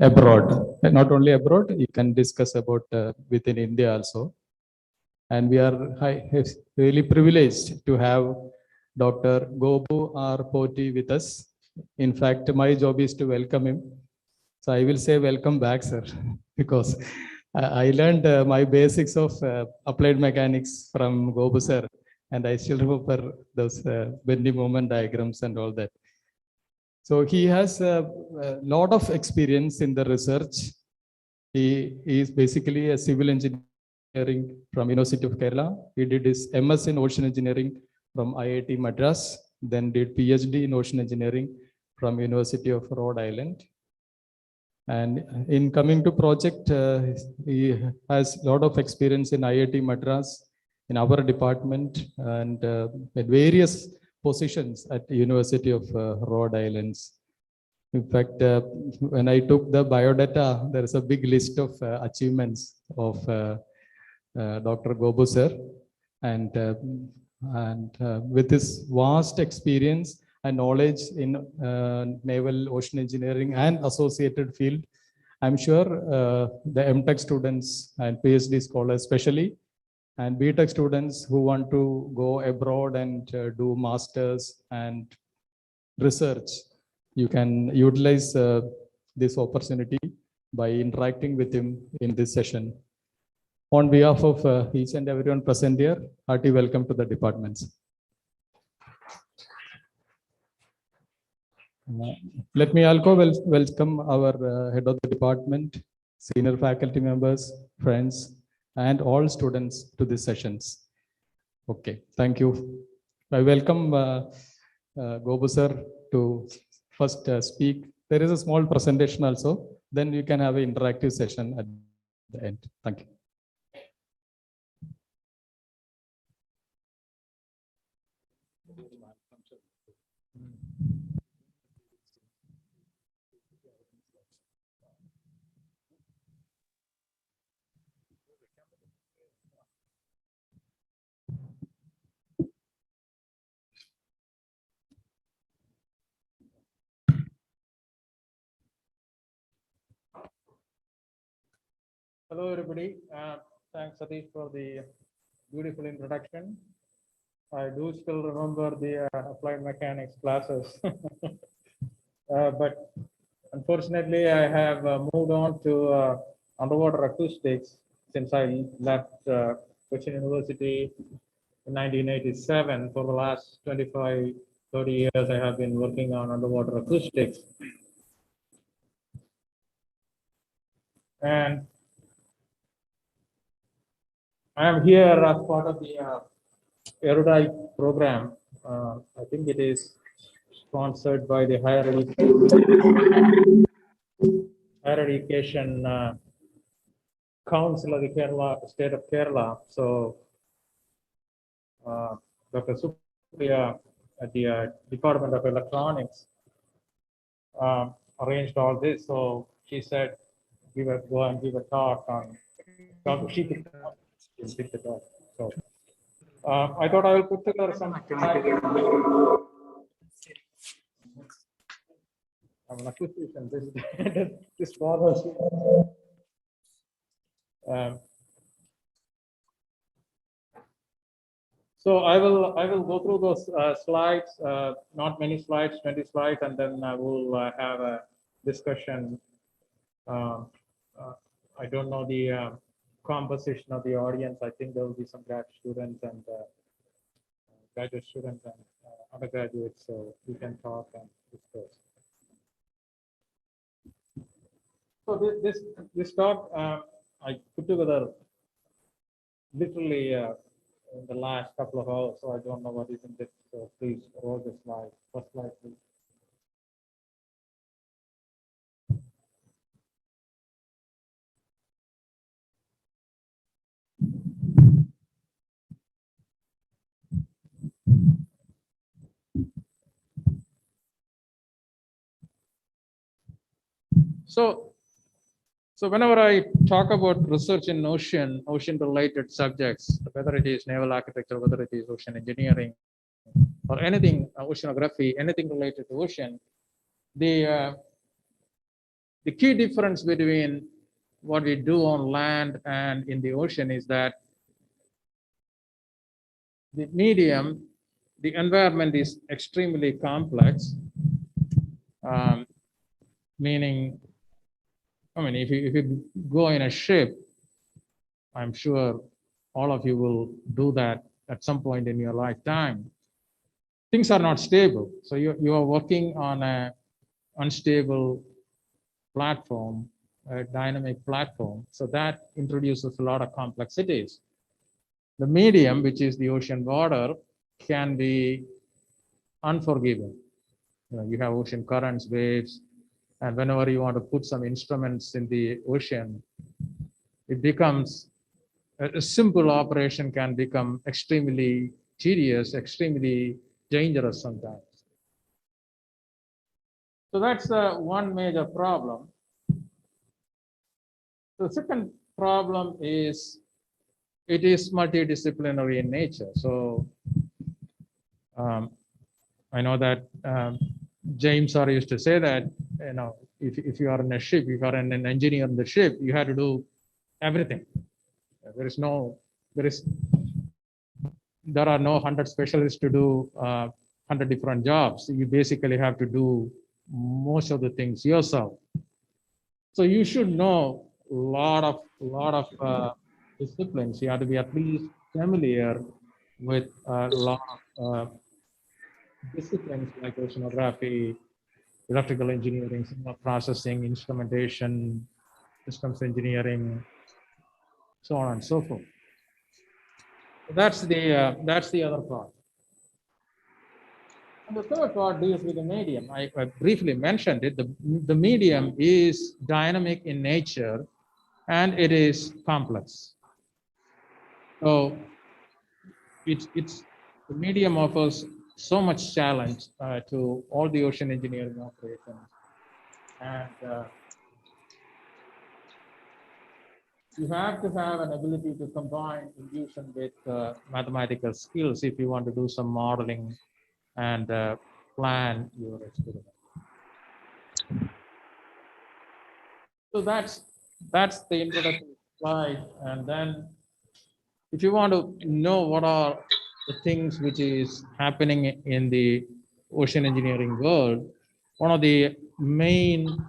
abroad. Not only abroad, you can discuss about within India also. And we are really privileged to have Dr. Gopu or Potty with us. In fact, my job is to welcome him. So I will say welcome back, sir, because I learned my basics of applied mechanics from Gopu, sir. And I still remember those bending moment diagrams and all that. So he has a lot of experience in the research. He is basically a civil engineering from University of Kerala. He did his MS in ocean engineering from IIT Madras, then did PhD in ocean engineering from University of Rhode Island. And in coming to project, he has a lot of experience in IIT Madras, in our department, and at various positions at the University of Rhode Island. In fact, when I took the biodata, there is a big list of achievements of Dr. Gopu sir. And with his vast experience and knowledge in naval ocean engineering and associated field, I'm sure the MTech students and PhD scholars especially, and BTech students who want to go abroad and do masters and research, you can utilize this opportunity by interacting with him in this session. On behalf of each and everyone present here, hearty welcome to the departments. Let me also welcome our head of the department, senior faculty members, friends, and all students to these sessions. Okay, thank you. I welcome Gopu sir to first speak. There is a small presentation also. Then you can have an interactive session at the end. Thank you. Hello, everybody. Thanks, Satish, for the beautiful introduction. I do still remember the applied mechanics classes, but unfortunately, I have moved on to underwater acoustics since I left Cochin University in 1987. For the last 25, 30 years, I have been working on underwater acoustics. And I am here as part of the erudite program. I think it is sponsored by the Higher Education Council of the Kerala, state of Kerala. So Dr. Supriya at the Department of Electronics arranged all this. So she said, go and give a talk on. She picked the talk. So I thought I will put together some. I'm an acoustician. This bothers me. So I will go through those slides. Not many slides, 20 slides, and then I will have a discussion. I don't know the composition of the audience. I think there will be some grad students and graduate students and undergraduates, so we can talk and discuss. So this talk I put together literally in the last couple of hours, so I don't know what is in this. So please roll the slide. First slide, please. So whenever I talk about research in ocean-related subjects, whether it is naval architecture, whether it is ocean engineering, or anything, oceanography, anything related to ocean, the the key difference between what we do on land and in the ocean is that the medium, the environment is extremely complex, meaning, I mean, if you go in a ship, I'm sure all of you will do that at some point in your lifetime. Things are not stable. So you are working on a unstable platform, a dynamic platform. So that introduces a lot of complexities. The medium, which is the ocean water, can be unforgiving. You have ocean currents, waves, and whenever you want to put some instruments in the ocean, it becomes a simple operation can become extremely tedious, extremely dangerous sometimes. So that's one major problem. The second problem is it is multidisciplinary in nature. So I know that James sir used to say that, if you are in a ship, if you are an engineer in the ship, you have to do everything. There are no 100 specialists to do 100 different jobs. You basically have to do most of the things yourself. So you should know a lot of disciplines. You have to be at least familiar with a lot of disciplines like oceanography, electrical engineering, signal processing, instrumentation, systems engineering, so on and so forth. That's the other part. And the third part deals with the medium. I briefly mentioned it. The medium is dynamic in nature and it is complex. So the medium offers so much challenge to all the ocean engineering operations. And you have to have an ability to combine intuition with mathematical skills if you want to do some modeling and plan your experiment. So that's the introduction slide. And then if you want to know what are the things which is happening in the ocean engineering world, one of the main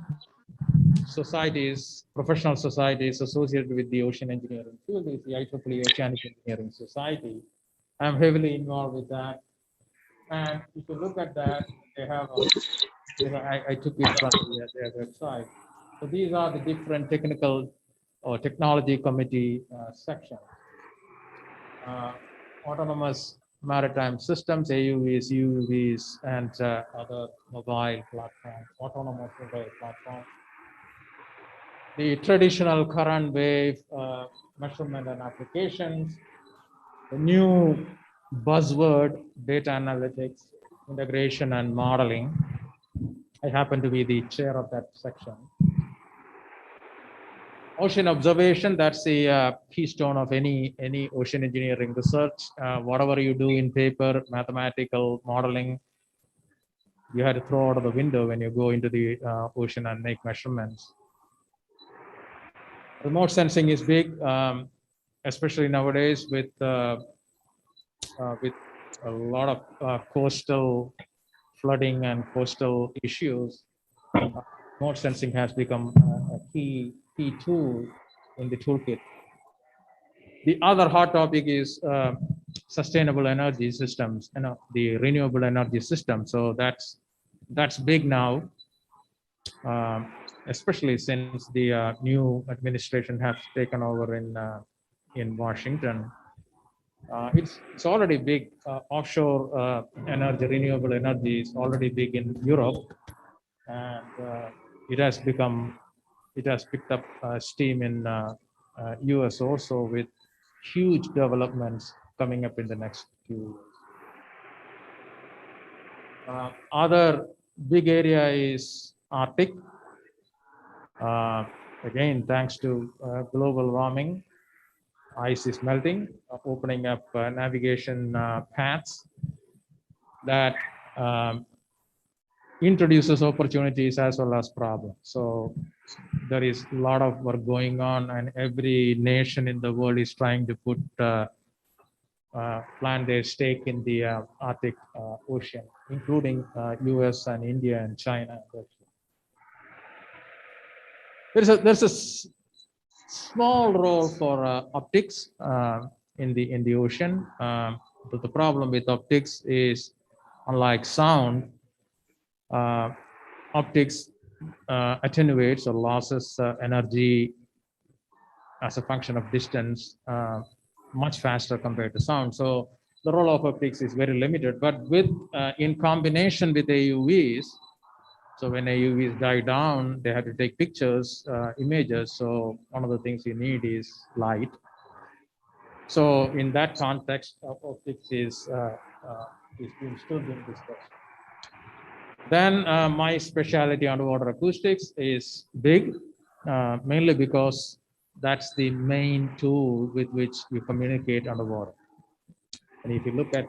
societies, professional societies associated with the ocean engineering field is the IEEE Oceanic Engineering Society. I'm heavily involved with that. And if you look at that, they have I took it from their website. So these are the different technical or technology committee sections. Autonomous maritime systems, AUVs, UUVs, and other mobile platforms, autonomous mobile platforms. The traditional current wave measurement and applications, the new buzzword, data analytics, integration and modeling. I happen to be the chair of that section. Ocean observation, that's the keystone of any ocean engineering research. Whatever you do in paper, mathematical modeling, you have to throw out of the window when you go into the ocean and make measurements. Remote sensing is big, especially nowadays with a lot of coastal flooding and coastal issues. Remote sensing has become a key tool in the toolkit. The other hot topic is sustainable energy systems, the renewable energy system. So that's big now, especially since the new administration has taken over in Washington. It's already big. Offshore energy, renewable energy is already big in Europe, and it has picked up steam in US also, with huge developments coming up in the next few years. Other big area is Arctic. Again, thanks to global warming, ice is melting, opening up navigation paths that introduces opportunities as well as problems. So there is a lot of work going on, and every nation in the world is trying to plant their stake in the Arctic Ocean, including US and India and China. There's a small role for optics in the ocean. But the problem with optics is, unlike sound, optics attenuates or losses energy as a function of distance much faster compared to sound. So the role of optics is very limited, but with in combination with AUVs, so when AUVs die down, they have to take pictures, images. So one of the things you need is light. So in that context, optics is still being discussed. Then my specialty underwater acoustics is big, mainly because that's the main tool with which you communicate underwater. And if you look at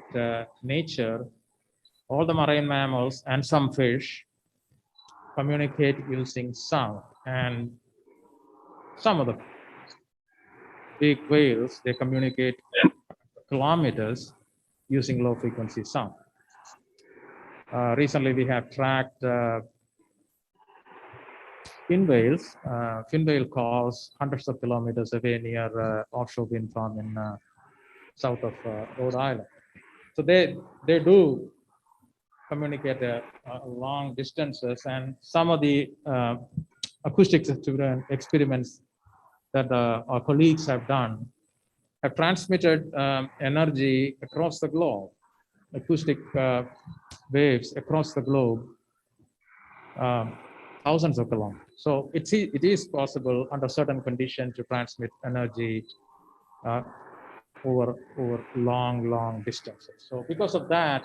nature, all the marine mammals and some fish communicate using sound. And some of the big whales, they communicate kilometers using low frequency sound. Recently, we have tracked fin whales. Fin whale calls hundreds of kilometers away near offshore wind farm in south of Rhode Island. So they do communicate long distances, and some of the acoustics experiments that our colleagues have done have transmitted energy across the globe, acoustic waves across the globe, thousands of kilometers. So it is possible under certain conditions to transmit energy over long distances. So because of that,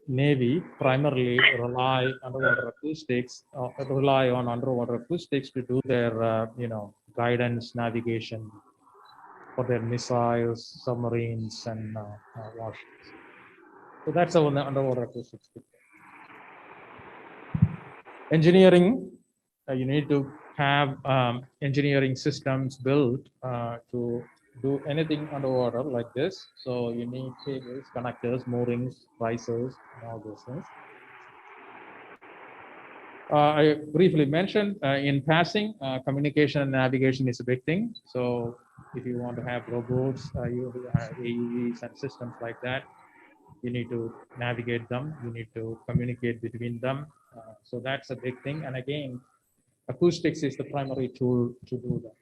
Navy primarily rely on underwater acoustics to do their guidance, navigation for their missiles, submarines, and warships. So that's how the underwater acoustics. Engineering, you need to have engineering systems built to do anything underwater like this. So you need cables, connectors, moorings, risers, and all those things. I briefly mentioned in passing, communication and navigation is a big thing. So if you want to have robots, AUVs and systems like that, you need to navigate them. You need to communicate between them. So that's a big thing. And again, acoustics is the primary tool to do that.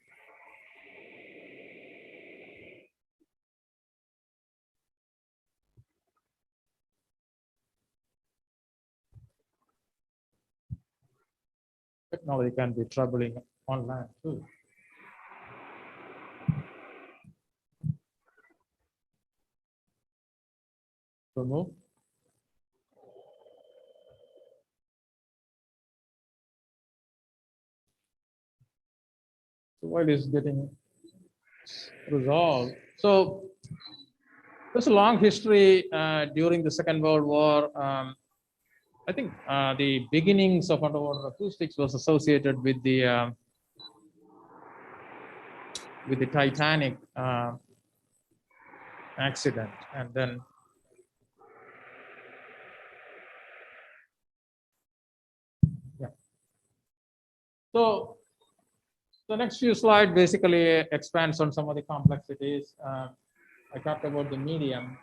Technology can be troubling on land too. Remove. So while it's getting resolved, so there's a long history during the Second World War. I think the beginnings of underwater acoustics was associated with the Titanic accident, and then so the next few slides basically expands on some of the complexities. I talked about the medium.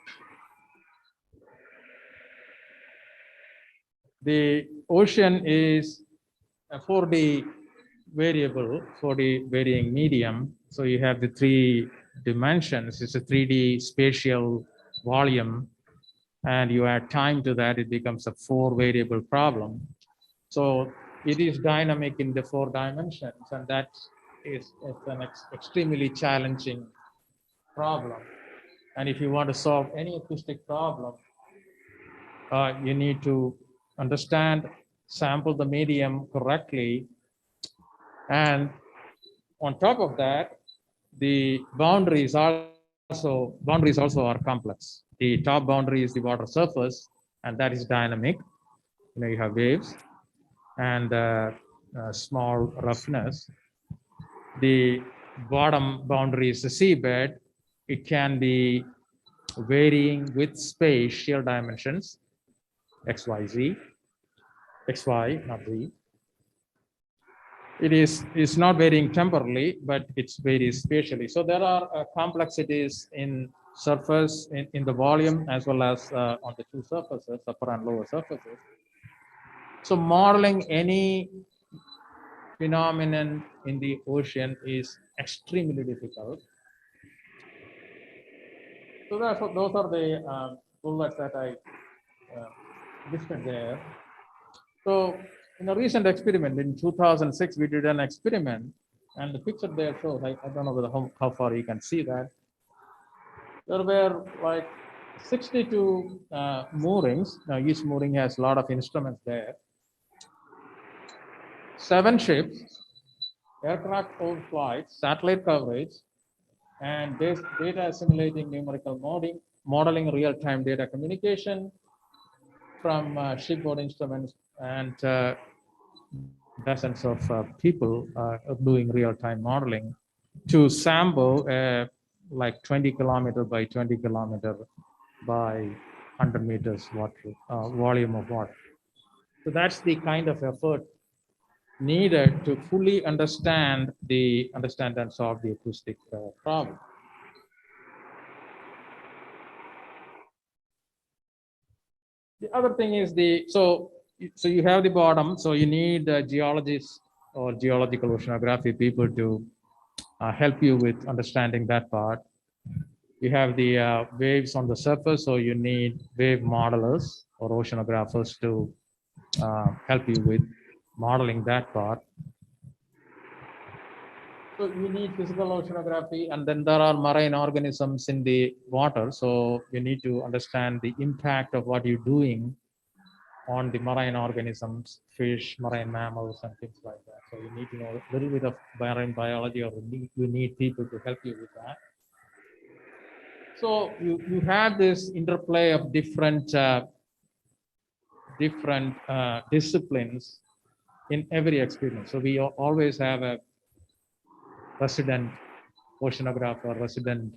The ocean is a 4D variable, 4D varying medium. So you have the 3 dimensions. It's a 3D spatial volume, and you add time to that, it becomes a 4 variable problem. So it is dynamic in the 4 dimensions, and that is an extremely challenging problem. And if you want to solve any acoustic problem, you need to understand, sample the medium correctly, and on top of that, the boundaries also are complex. The top boundary is the water surface, and that is dynamic. You have waves and small roughness. The bottom boundary is the seabed. It can be varying with spatial dimensions, X, Y, Z, X, Y, not Z. It's not varying temporally, but it's varies spatially. So there are complexities in surface, in the volume, as well as on the two surfaces, upper and lower surfaces. So modeling any phenomenon in the ocean is extremely difficult. So those are the bullets that I listed there. So in a recent experiment in 2006, we did an experiment, and the picture there shows, I don't know whether how far you can see that. There were like 62 moorings. Now each mooring has a lot of instruments there. 7 ships, aircraft flights, satellite coverage, and data assimilating numerical modeling real-time data communication from shipboard instruments, and dozens of people doing real-time modeling to sample like 20 kilometer by 20 kilometer by 100 meters water, volume of water. So that's the kind of effort needed to fully understand and solve the acoustic problem. The other thing is so you have the bottom, so you need geologists or geological oceanography people to help you with understanding that part. You have the waves on the surface, so you need wave modelers or oceanographers to help you with modeling that part. So you need physical oceanography, and then there are marine organisms in the water. So you need to understand the impact of what you're doing on the marine organisms, fish, marine mammals, and things like that. So you need to know a little bit of marine biology, or you need people to help you with that. So you have this interplay of different disciplines in every experiment. So we always have a resident oceanographer, resident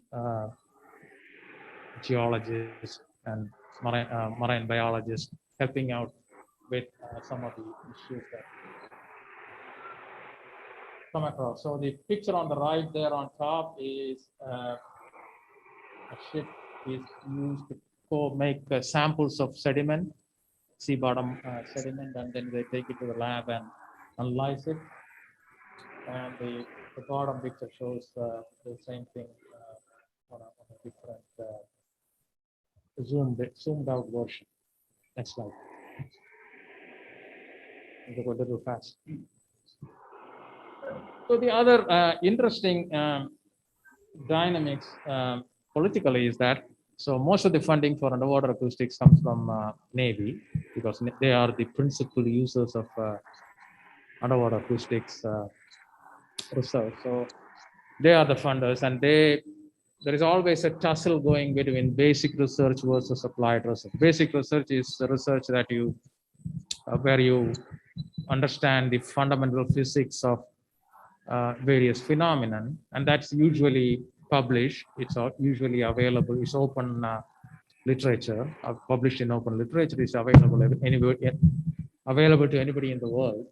geologist, and marine biologist helping out with some of the issues that come across. So the picture on the right there on top is a ship is used to make samples of sediment, sea bottom sediment, and then they take it to the lab and analyze it. And the bottom picture shows the same thing on a different zoomed out version. Next slide. I'll go a little fast. So the other interesting dynamics politically is that, so most of the funding for underwater acoustics comes from Navy, because they are the principal users of underwater acoustics research. So they are the funders, and there is always a tussle going between basic research versus applied research. Basic research is the research that where you understand the fundamental physics of various phenomenon, and that's usually published. It's usually available. It's open literature, published in open literature. It's available anywhere, available to anybody in the world.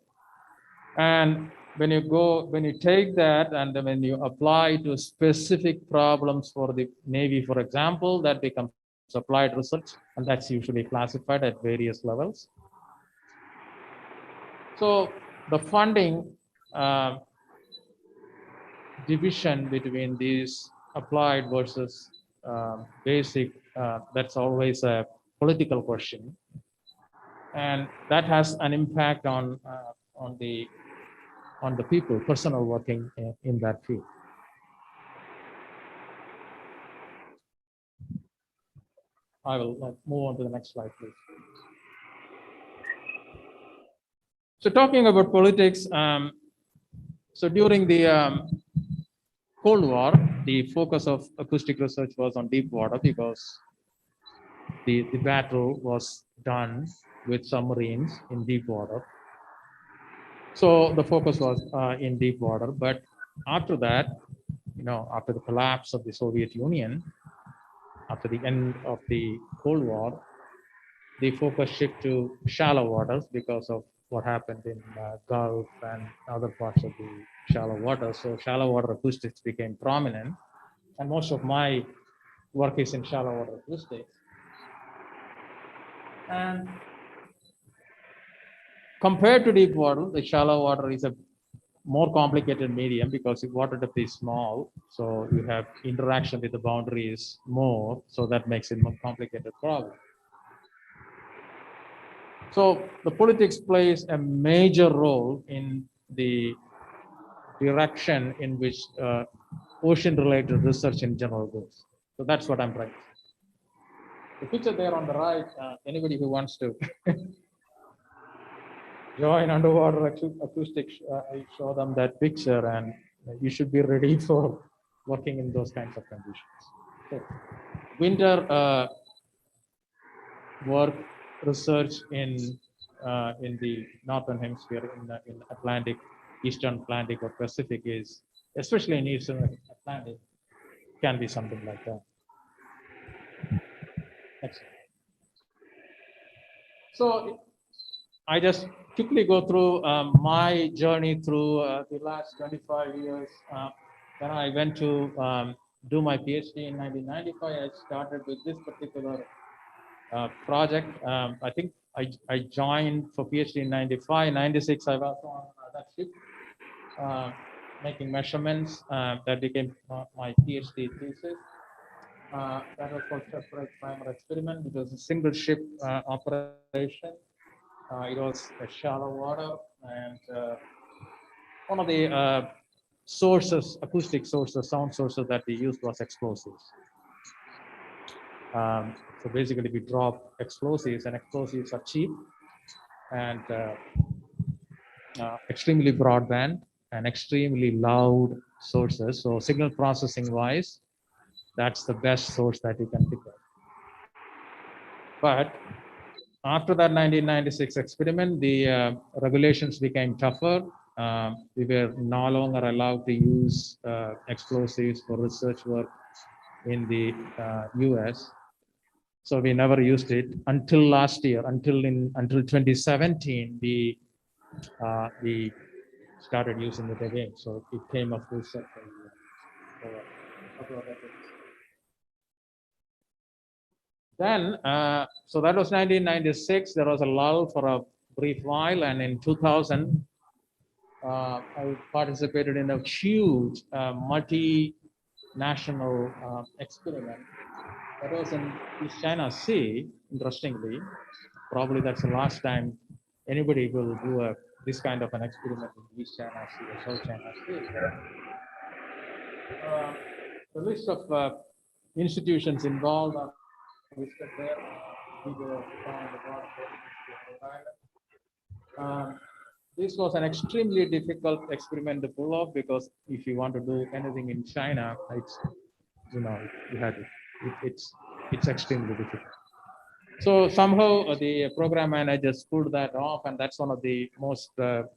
And when you take that and when you apply to specific problems for the Navy, for example, that becomes applied research, and that's usually classified at various levels. So the funding division between these applied versus basic, that's always a political question, and that has an impact on the people, personnel working in that field. I will move on to the next slide, please. So talking about politics, so during the Cold War, the focus of acoustic research was on deep water, because the battle was done with submarines in deep water. So the focus was in deep water. But after that, after the collapse of the Soviet Union, after the end of the Cold War, the focus shifted to shallow waters because of what happened in Gulf and other parts of the shallow water. So shallow water acoustics became prominent, and most of my work is in shallow water acoustics. And compared to deep water, the shallow water is a more complicated medium because the water depth is small, so you have interaction with the boundaries more, so that makes it more complicated problem. So the politics plays a major role in the direction in which ocean-related research in general goes. So that's what I'm trying to say. The picture there on the right, anybody who wants to join underwater acoustics, I show them that picture, and you should be ready for working in those kinds of conditions. So, winter work research in the northern hemisphere, in Atlantic, Eastern Atlantic or Pacific is, especially in Eastern Atlantic, can be something like that. Next. So I just quickly go through my journey through the last 25 years. Then I went to do my PhD in 1995. I started with this particular project. I think I joined for PhD in 95. 96, I was on that ship making measurements. That became my PhD thesis. That was called separate primer experiment. It was a single ship operation. It was a shallow water, and one of the sources, acoustic sources, sound sources that we used was explosives. So basically, we drop explosives, and explosives are cheap and extremely broadband and extremely loud sources. So signal processing wise, that's the best source that you can pick up. But after that 1996 experiment, the regulations became tougher. We were no longer allowed to use explosives for research work in the US. So we never used it until last year, until 2017, we started using it again. So it came a full circle. Then, so that was 1996. There was a lull for a brief while, and in 2000, I participated in a huge multinational experiment. That was in East China Sea. Interestingly, probably that's the last time anybody will do this kind of an experiment in East China Sea or South China Sea. The list of institutions involved are listed there. This was an extremely difficult experiment to pull off, because if you want to do anything in China, it's it's extremely difficult. So somehow the program managers pulled that off, and that's one of the most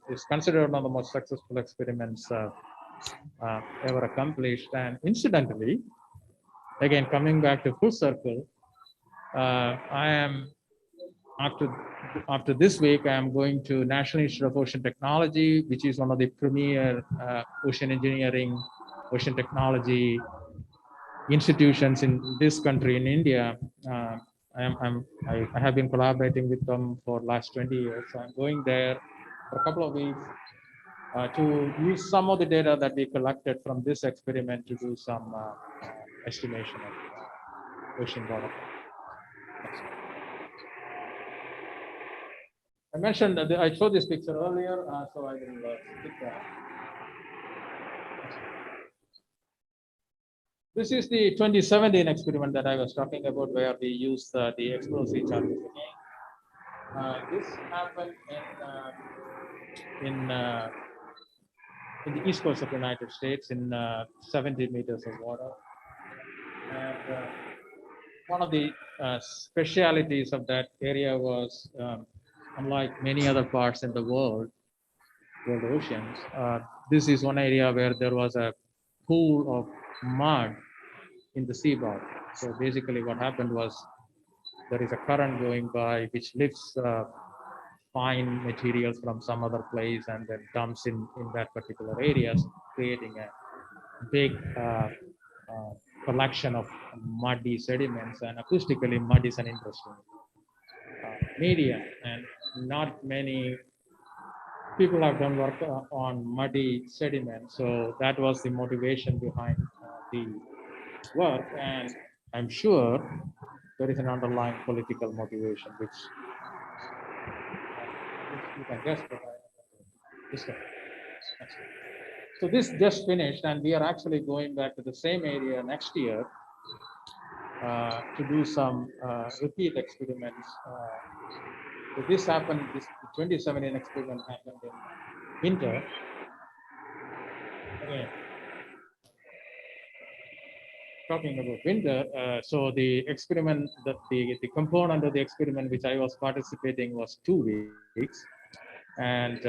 is considered one of the most successful experiments ever accomplished. And incidentally, again coming back to full circle, I am after this week I am going to National Institute of Ocean Technology, which is one of the premier ocean engineering, ocean technology institutions in this country, in India. I have been collaborating with them for last 20 years. So I'm going there for a couple of weeks to use some of the data that we collected from this experiment to do some estimation of ocean water. I mentioned that I showed this picture earlier, so I will skip that. This is the 2017 experiment that I was talking about, where we used the explosive charges again. This happened in the east coast of the United States, in 70 meters of water. And one of the specialities of that area was, unlike many other parts in the world oceans, this is one area where there was a pool of mud in the seabed. So basically what happened was there is a current going by which lifts fine materials from some other place and then dumps in that particular areas, creating a big collection of muddy sediments. And acoustically, mud is an interesting medium, and not many people have done work on muddy sediment. So that was the motivation behind the work. And I'm sure there is an underlying political motivation, which you can guess. But so this just finished, and we are actually going back to the same area next year to do some repeat experiments. So this happened, this 2017 experiment happened in winter. Again, talking about winter, so the experiment, that the component of the experiment which I was participating was 2 weeks, and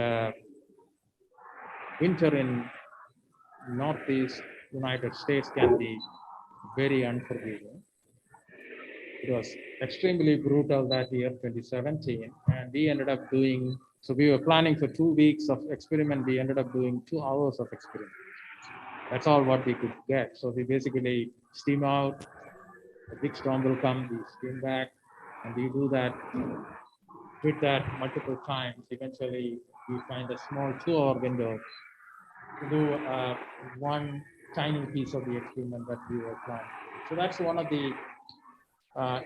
winter in Northeast United States can be very unforgiving. It was extremely brutal that year, 2017, and we ended up doing, so we were planning for 2 weeks of experiment. We ended up doing 2 hours of experiment. That's all what we could get. So we basically steam out, a big storm will come, we steam back, and we do that, did that multiple times. Eventually, we find a small 2-hour window to do one tiny piece of the experiment that we were planning. So that's one of the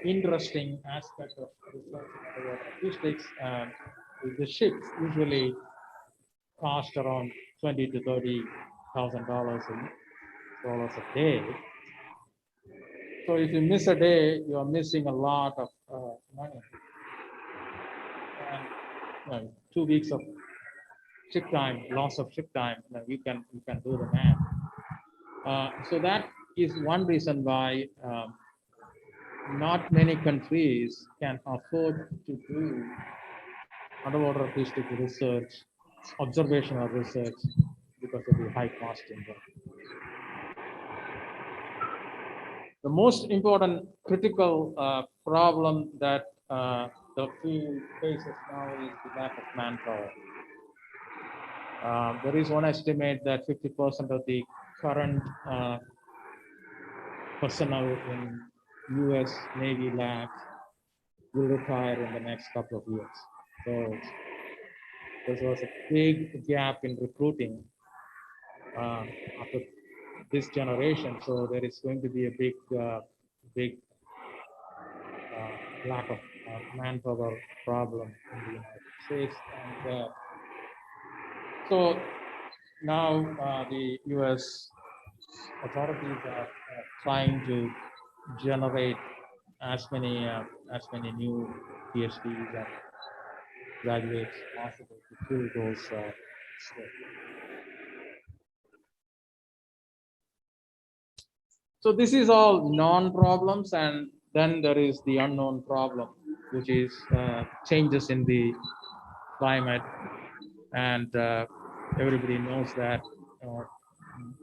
interesting aspect of research in underwater acoustics. The ships usually cost around $20,000 to $30,000 a day. So if you miss a day, you are missing a lot of money. And 2 weeks of ship time, loss of ship time, you can do the math. So that is one reason why not many countries can afford to do underwater acoustic research, observational research, because of the high cost involved. The most important critical problem that the field faces now is the lack of manpower. There is one estimate that 50% of the current personnel in US Navy labs will retire in the next couple of years. So there was a big gap in recruiting after this generation. So there is going to be a big lack of manpower problem in the United States. And so now the US authorities are trying to generate as many new PhDs and graduates possible to fill those skills. So this is all known problems, and then there is the unknown problem, which is changes in the climate. And everybody knows that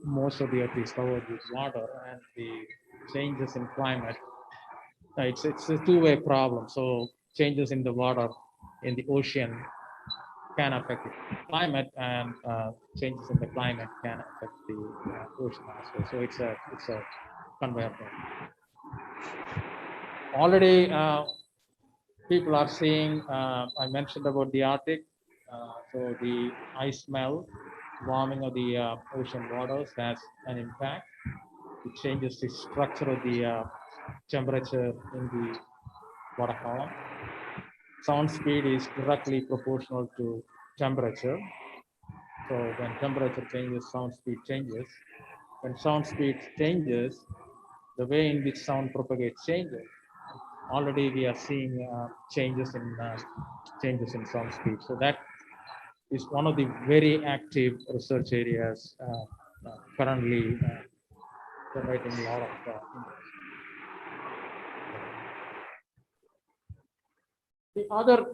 most of the earth is covered with water, and the changes in climate, it's a two-way problem. So changes in the water in the ocean can affect the climate, and changes in the climate can affect the ocean as well. So it's a conveyor belt. Already people are seeing, I mentioned about the Arctic, so the ice melt, warming of the ocean waters has an impact. It changes the structure of the temperature in the water column. Sound speed is directly proportional to temperature. So when temperature changes, sound speed changes. When sound speed changes, the way in which sound propagates changes. Already we are seeing changes in sound speed. So that is one of the very active research areas currently generating a lot of interest. The other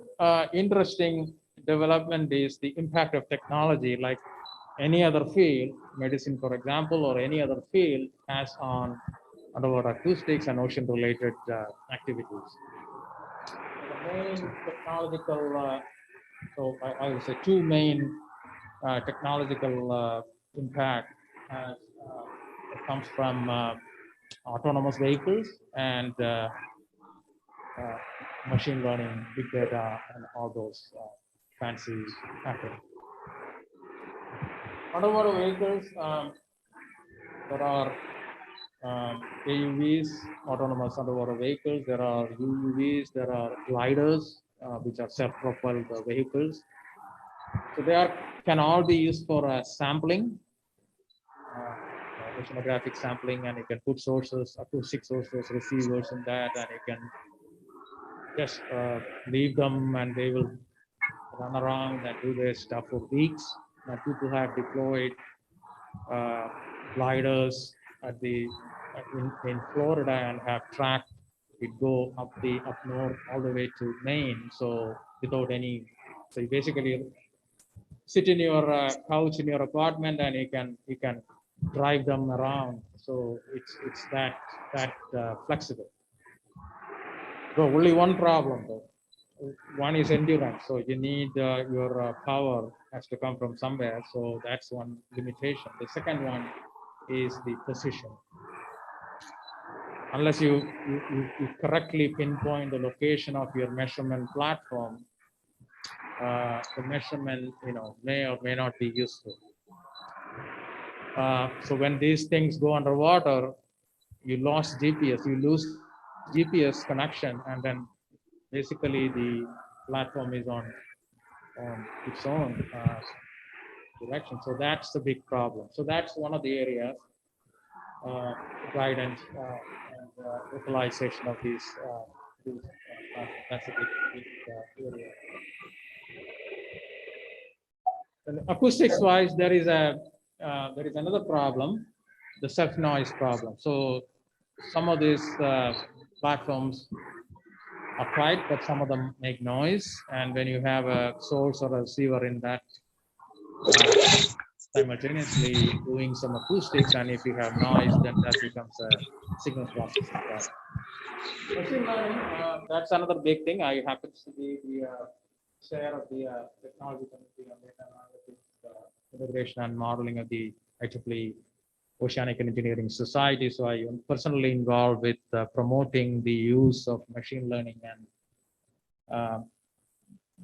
interesting development is the impact of technology, like any other field, medicine, for example, or any other field has on underwater acoustics and ocean-related activities. The main technological, I would say two main technological impact has, comes from autonomous vehicles and machine learning, big data, and all those fancy happening. Underwater vehicles, there are AUVs, autonomous underwater vehicles. There are UUVs. There are gliders, which are self-propelled vehicles. So they can all be used for sampling, oceanographic sampling, and you can put sources, acoustic sources, receivers in that, and you can just leave them, and they will run around and do their stuff for weeks. And people have deployed gliders at in Florida and have tracked it go up north all the way to Maine. So without any, so you basically sit in your couch in your apartment and you can drive them around. So it's that flexible. So only one problem though. One is endurance. So you need your power has to come from somewhere. So that's one limitation. The second one is the precision. Unless you correctly pinpoint the location of your measurement platform, the measurement may or may not be useful. So when these things go underwater, you lose GPS connection, and then basically the platform is on its own direction. So that's the big problem. So that's one of the areas, guidance and localization of these. That's a big area. And acoustics wise, there is another problem, the self noise problem. So some of these platforms are quiet, but some of them make noise. And when you have a source or a receiver in that, simultaneously doing some acoustics, and if you have noise, then that becomes a signal processing problem. Machine learning, that's another big thing. I happen to be the chair of the technology committee on data analytics, integration and modeling of the IEEE Oceanic and Engineering Society. So I am personally involved with promoting the use of machine learning, and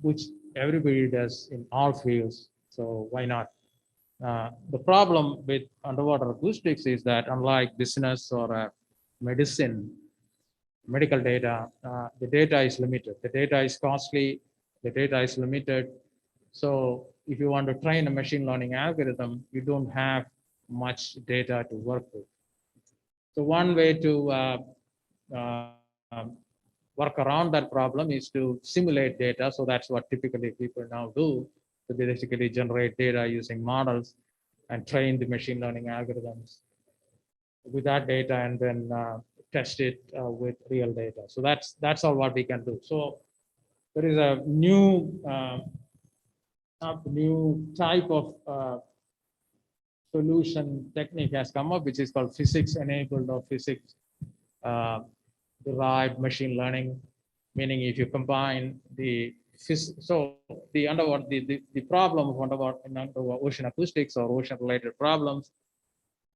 which everybody does in all fields. So why not? The problem with underwater acoustics is that unlike business or medicine, medical data, the data is limited. The data is costly. The data is limited. So if you want to train a machine learning algorithm, you don't have much data to work with. So one way to work around that problem is to simulate data. So that's what typically people now do, to basically generate data using models and train the machine learning algorithms with that data, and then test it with real data. So that's all what we can do. So there is a new type of solution technique has come up, which is called physics-enabled or physics-derived machine learning. Meaning, if you combine the problem of underwater ocean acoustics or ocean-related problems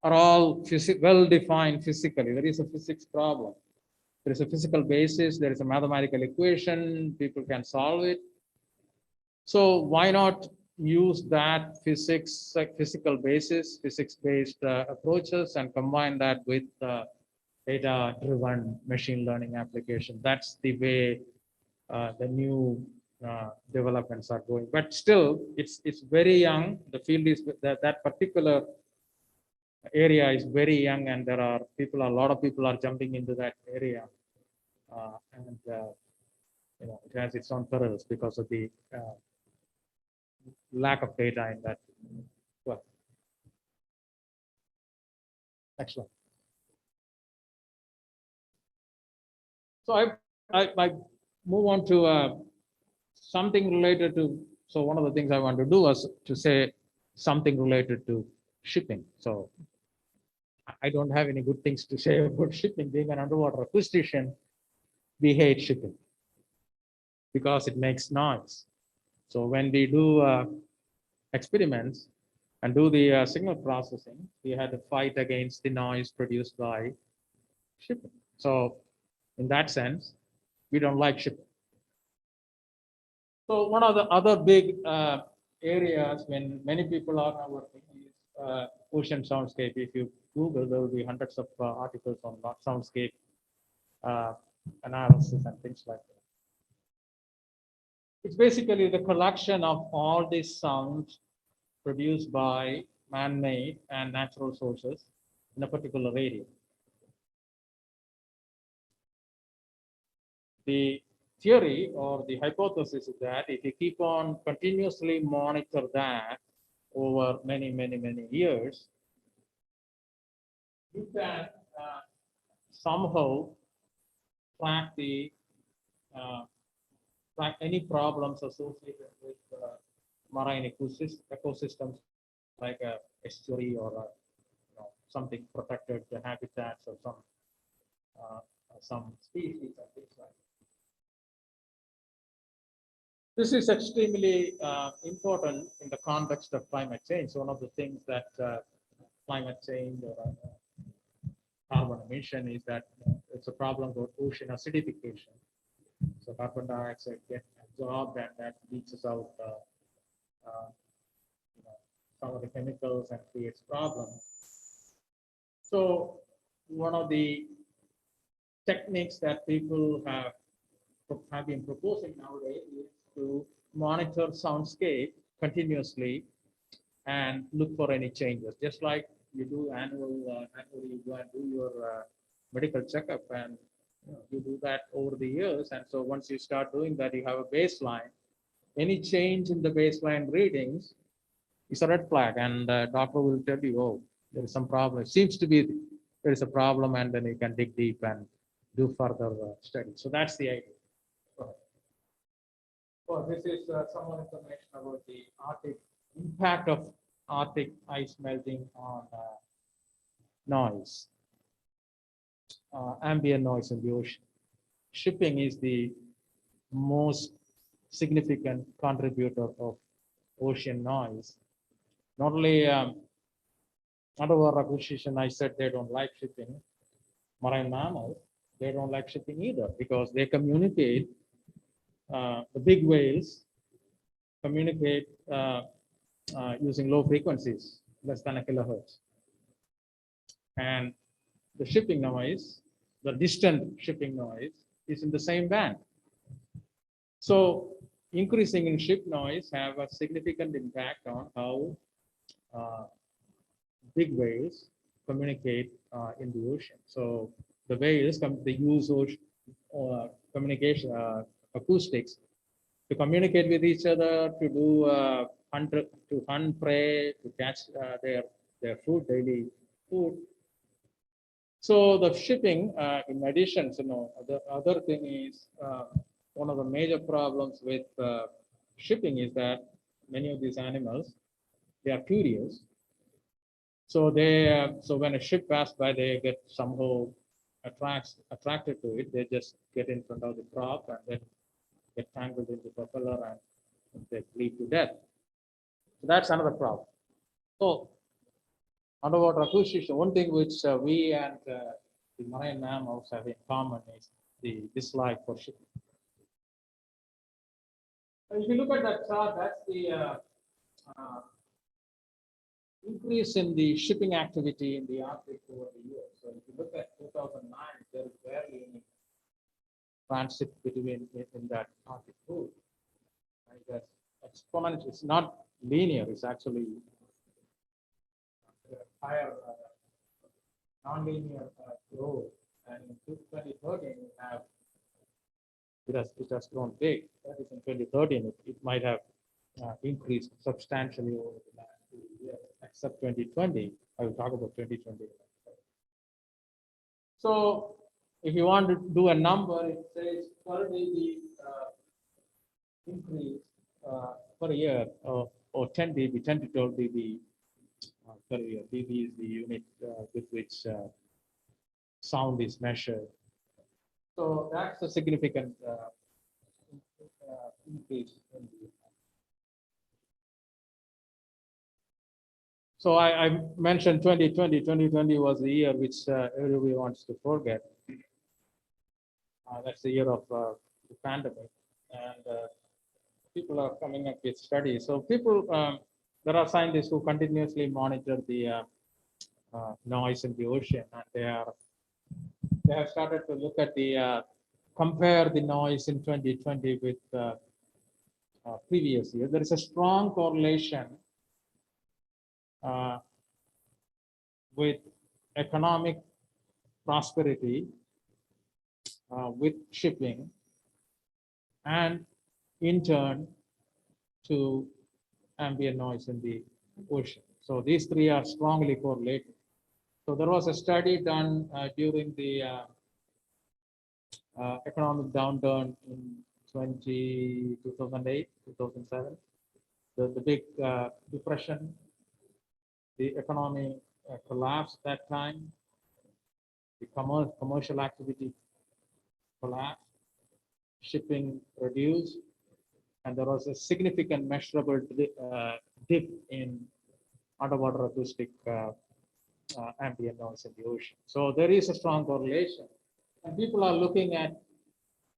are all well-defined physically. There is a physics problem. There is a physical basis. There is a mathematical equation. People can solve it. So why not use that physical basis, physics-based approaches, and combine that with data-driven machine learning application? That's the way the new developments are going. But still, it's very young. The field is that particular area is very young, and there are a lot of people are jumping into that area, and it has its own perils because of the lack of data in that. Well, next one. So I move on to something related to, so one of the things I want to do was to say something related to shipping. So I don't have any good things to say about shipping. Being an underwater acoustician, we hate shipping because it makes noise. So when we do experiments and do the signal processing, we had to fight against the noise produced by shipping. So in that sense, we don't like shipping. So one of the other big areas when many people are now working is ocean soundscape. If you Google, there will be hundreds of articles on soundscape analysis and things like that. It's basically the collection of all these sounds produced by man-made and natural sources in a particular area. The theory or the hypothesis is that if you keep on continuously monitor that over many years, you can somehow track the track any problems associated with marine ecosystems like a estuary or something protected habitats or some species and things like that. This is extremely important in the context of climate change. So one of the things that climate change or carbon emission is that it's a problem with ocean acidification. So carbon dioxide gets absorbed and that leaches out some of the chemicals and creates problems. So one of the techniques that people have been proposing nowadays is to monitor soundscape continuously and look for any changes. Just like you do annually you go and do your medical checkup, and you do that over the years. And so once you start doing that, you have a baseline. Any change in the baseline readings is a red flag, and the doctor will tell you, oh, there is some problem. It seems to be there is a problem, and then you can dig deep and do further studies. So that's the idea. So this is some more information about the Arctic impact of Arctic ice melting on noise, ambient noise in the ocean. Shipping is the most significant contributor of ocean noise. Not only underwater acquisition, I said they don't like shipping. Marine mammals, they don't like shipping either because they communicate. The big whales communicate using low frequencies, less than a kilohertz. And the shipping noise, the distant shipping noise, is in the same band. So increasing in ship noise have a significant impact on how big whales communicate in the ocean. So the whales they use ocean communication acoustics to communicate with each other, to do hunt prey, to catch their food, daily food. So the shipping, in addition, the other thing is one of the major problems with shipping is that many of these animals, they are curious. So so when a ship passes by, they get somehow attracted to it. They just get in front of the prop and then get tangled in the propeller and they bleed to death. So that's another problem. So underwater acquisition, one thing which we and the marine mammals have in common is the dislike for shipping. So if you look at that chart, that's the increase in the shipping activity in the Arctic over the years. So if you look at 2009, there is barely any transit between in that Arctic pool. And that's exponential. It's not linear. It's actually higher non-linear growth. And in 2013, we have it has grown big. That is in 2013, it might have increased substantially over the last 2 years, except 2020. I will talk about 2020. So if you want to do a number, it says per day increase per year or 10 dB, 10 to 12 dB per year. dB is the unit with which sound is measured. So that's a significant increase in the. So I mentioned 2020. 2020 was the year which everybody wants to forget. That's the year of the pandemic, and people are coming up with studies. So there are scientists who continuously monitor the noise in the ocean, and they have started to look at the compare the noise in 2020 with previous year. There is a strong correlation with economic prosperity, with shipping, and in turn to ambient noise in the ocean. So these three are strongly correlated. So there was a study done during the economic downturn in 2008, 2007, the big depression, the economy collapsed that time, the commercial activity collapsed, shipping reduced, and there was a significant measurable dip in underwater acoustic ambient noise in the ocean. So there is a strong correlation. And people are looking at,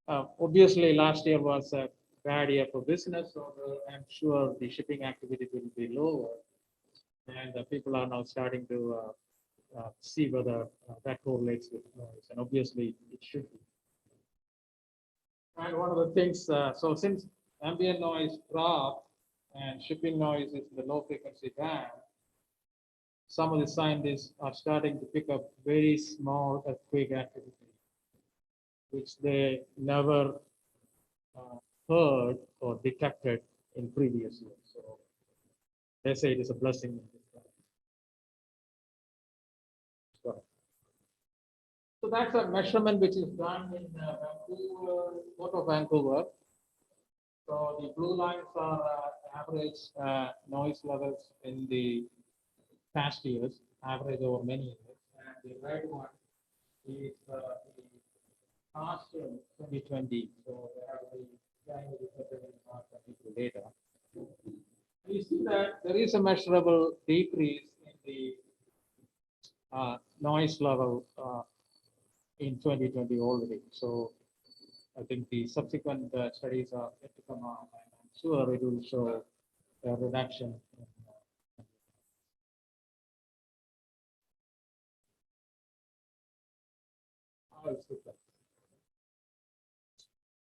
obviously last year was a bad year for business, so I'm sure the shipping activity will be lower. And people are now starting to see whether that correlates with noise. And obviously it should be. And one of the things, so since ambient noise dropped and shipping noise is in the low frequency band, some of the scientists are starting to pick up very small earthquake activity, which they never heard or detected in previous years. So they say it is a blessing in disguise. So that's a measurement which is done in Vancouver, Port of Vancouver. So the blue lines are average noise levels in the past years, average over many years, and the red one is the past year, 2020. So they have the January, February, March, and April data. You see that there is a measurable decrease in the noise level in 2020 already. So I think the subsequent studies are yet to come on, and I'm sure it will show a reduction.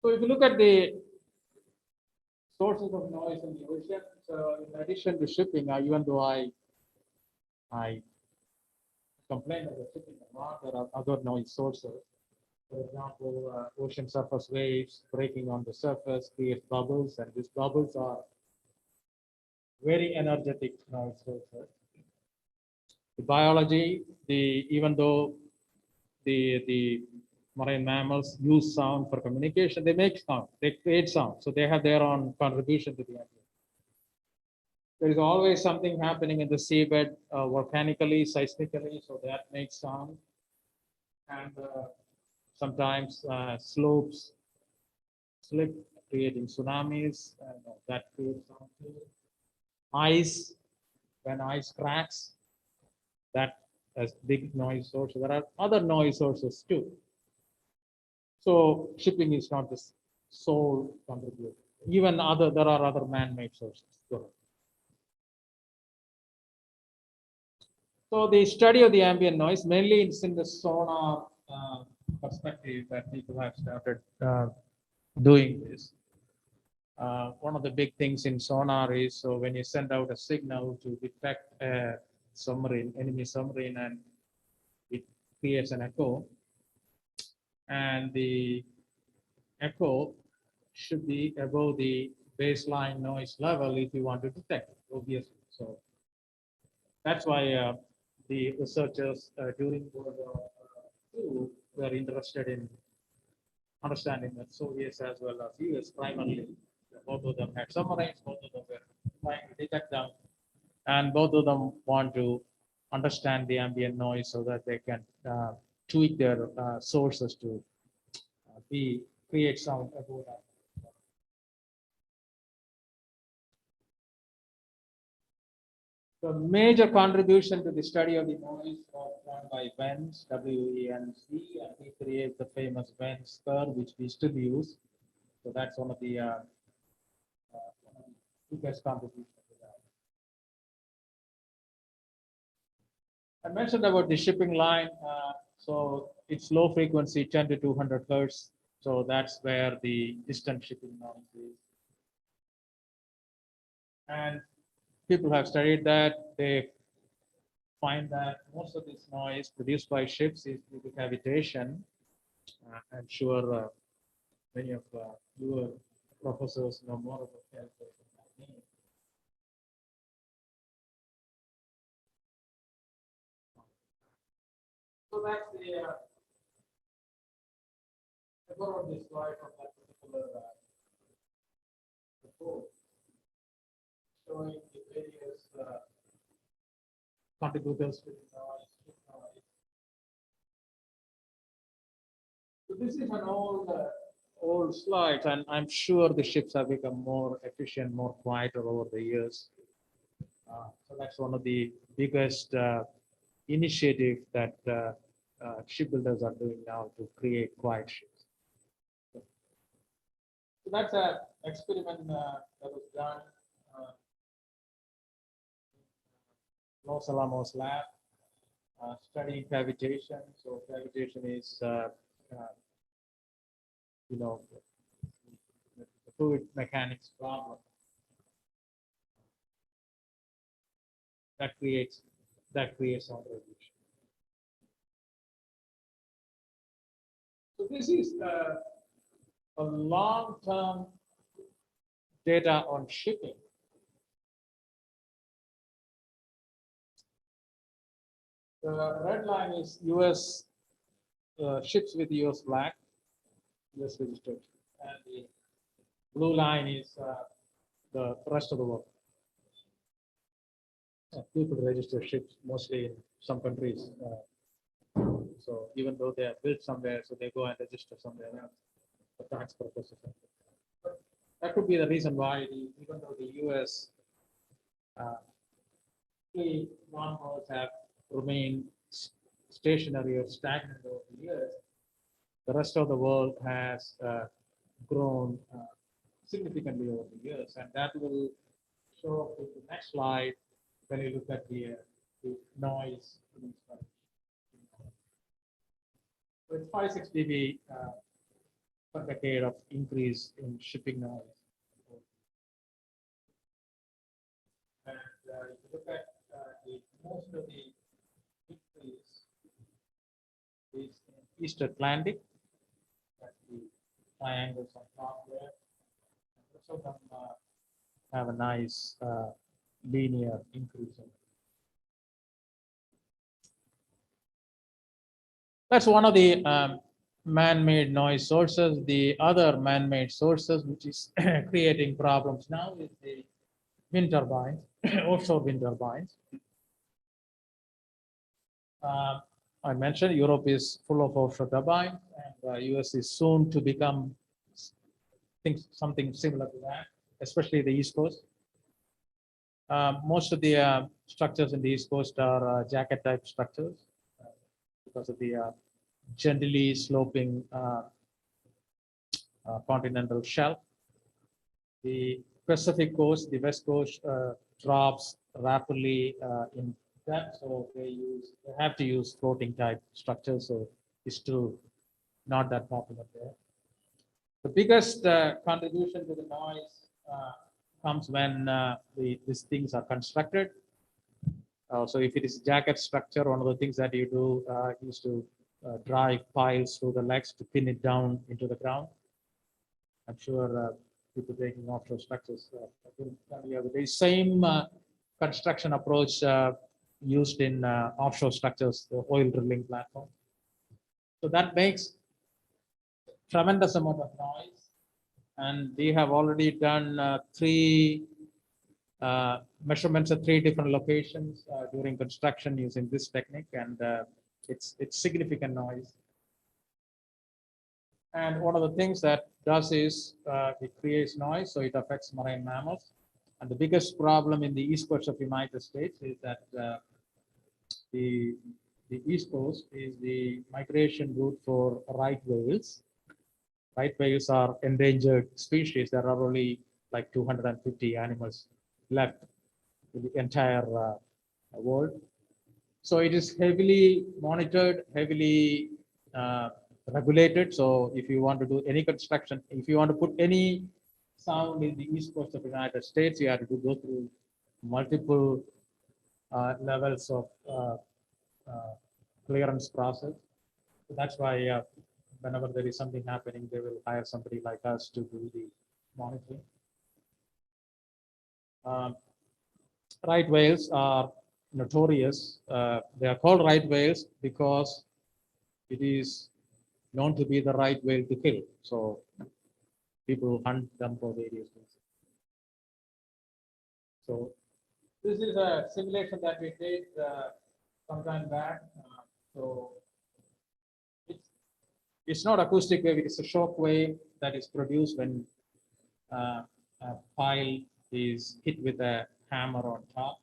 So if you look at the sources of noise in the ocean, so in addition to shipping, even though I complain about shipping a lot, there are other noise sources. For example, ocean surface waves breaking on the surface create bubbles, and these bubbles are very energetic noise sources. The biology, even though the marine mammals use sound for communication, they make sound, they create sound, so they have their own contribution to the ambient. There is always something happening in the seabed volcanically, seismically, so that makes sound. And sometimes slopes slip, creating tsunamis, and that creates sound too. Ice, when ice cracks, that has big noise source. There are other noise sources too. So shipping is not the sole contributor. Even there are other man-made sources. So the study of the ambient noise, mainly it's in the sonar perspective that people have started doing this. One of the big things in sonar is, so when you send out a signal to detect a submarine, enemy submarine, and it creates an echo, and the echo should be above the baseline noise level if you want to detect it, obviously. So that's why the researchers during World War II were interested in understanding that Soviets as well as US primarily both of them had submarines, both of them were trying to detect them, and both of them want to understand the ambient noise so that they can tweak their sources to create sound above that. The major contribution to the study of the noise was done by Venz, W-E-N-Z, and he created the famous Venz curve, which we still use. So that's one of the biggest contributions to that. I mentioned about the shipping line. So it's low frequency, 10 to 200 hertz. So that's where the distant shipping noise is. And people have studied that. They find that most of this noise produced by ships is due to cavitation. I'm sure many of your professors know more about cavitation than me. So that's the I borrowed this slide from that particular report, showing the various contributors to the noise. So this is an old slide, and I'm sure the ships have become more efficient, more quieter over the years. So that's one of the biggest initiatives that shipbuilders are doing now to create quiet ships. So that's an experiment that was done in Los Alamos lab, studying cavitation. So cavitation is, you know, the fluid mechanics problem that creates sound radiation. So this is a long-term data on shipping. The red line is US ships with US flag, US registered, and the blue line is the rest of the world. People register ships mostly in some countries. So even though they are built somewhere, so they go and register somewhere else for tax purposes. But that could be the reason why, even though the US non-boats have remained stationary or stagnant over the years, the rest of the world has grown significantly over the years, and that will show up in the next slide when you look at the noise. So it's 5-6 dB per decade of increase in shipping noise. And if you look at most of the increase is in East Atlantic. That's the triangles on top there. And most of them have a nice linear increase. That's one of the man-made noise sources. The other man-made sources, which is creating problems now, is the wind turbines, offshore wind turbines. I mentioned Europe is full of offshore turbines, and US is soon to become something similar to that, especially the East Coast. Most of the structures in the East Coast are jacket type structures because of the gently sloping continental shelf. The Pacific coast, the West Coast drops rapidly in depth, so they have to use floating type structures, so it's still not that popular there. The biggest contribution to the noise comes when these things are constructed. So if it is jacket structure, one of the things that you do is to drive piles through the legs to pin it down into the ground. I'm sure people taking offshore structures the same construction approach used in offshore structures, the oil drilling platform. So that makes tremendous amount of noise. And we have already done three measurements at three different locations during construction using this technique, and it's significant noise. And one of the things that does is it creates noise, so it affects marine mammals. And the biggest problem in the east coast of the United States is that the east coast is the migration route for right whales. Right whales are endangered species. There are only like 250 animals left in the entire world. So it is heavily monitored, heavily regulated. So if you want to do any construction, if you want to put any sound in the east coast of the United States, you have to go through multiple levels of clearance process. So that's why whenever there is something happening, they will hire somebody like us to do the monitoring. Right whales are notorious. They are called right whales because it is known to be the right whale to kill. So people hunt them for various reasons. So this is a simulation that we did sometime back. So it's not acoustic wave, it's a shock wave that is produced when a pile is hit with a hammer on top.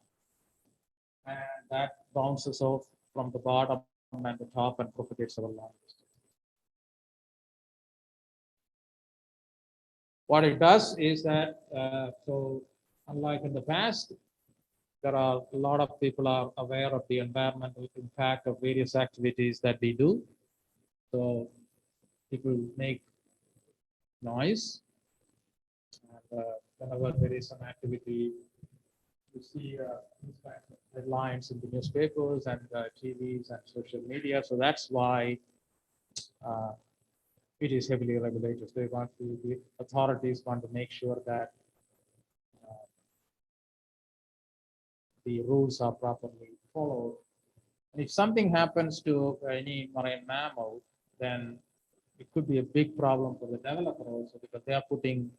And that bounces off from the bottom and the top and propagates over long distance. What it does is that, so unlike in the past, there are a lot of people are aware of the environmental impact of various activities that we do. So people make noise. And whenever there is some activity, you see these kinds of headlines in the newspapers and TVs and social media. So that's why it is heavily regulated. They want to, the authorities want to make sure that the rules are properly followed. And if something happens to any marine mammal, then it could be a big problem for the developer also, because they are putting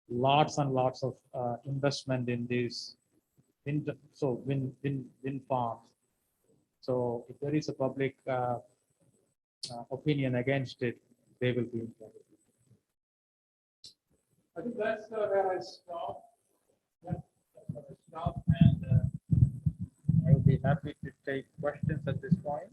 lots and lots of investment in these wind farms. So if there is a public opinion against it, they will be in trouble. I think that's where I stop. Yeah, that's where I stop, and I will be happy to take questions at this point.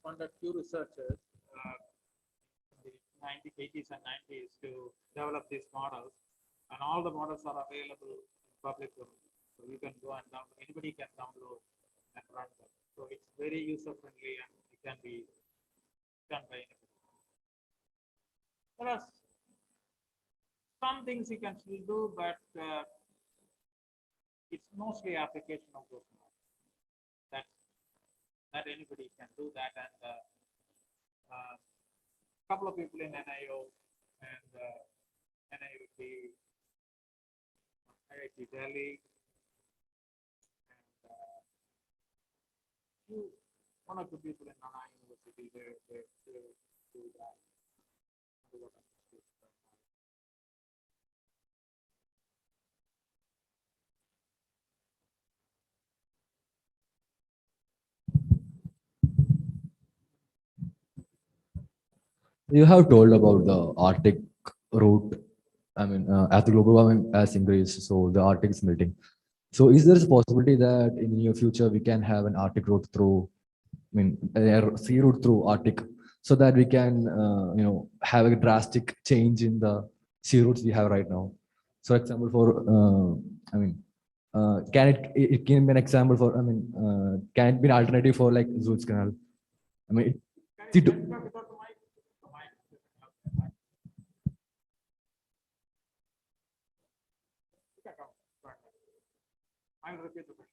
funded few researchers in the 80s and 90s to develop these models, and all the models are available in public domain. So you can go and download, anybody can download and run them. So it's very user friendly and it can be done by anybody. There are some things you can still do, but it's mostly application of those models. That anybody can do that, and couple of people in NIO and NIOT, IIT Delhi, and one or two people in Nana University, they do that. You have told about the Arctic route. I mean, as the global warming has increased, so the Arctic is melting. So, is there a possibility that in the near future we can have an Arctic route through, I mean, a sea route through Arctic, so that we can, have a drastic change in the sea routes we have right now? So, example for, can it can be an example for, can it be an alternative for like Suez Canal? I mean, see, I'll repeat the question.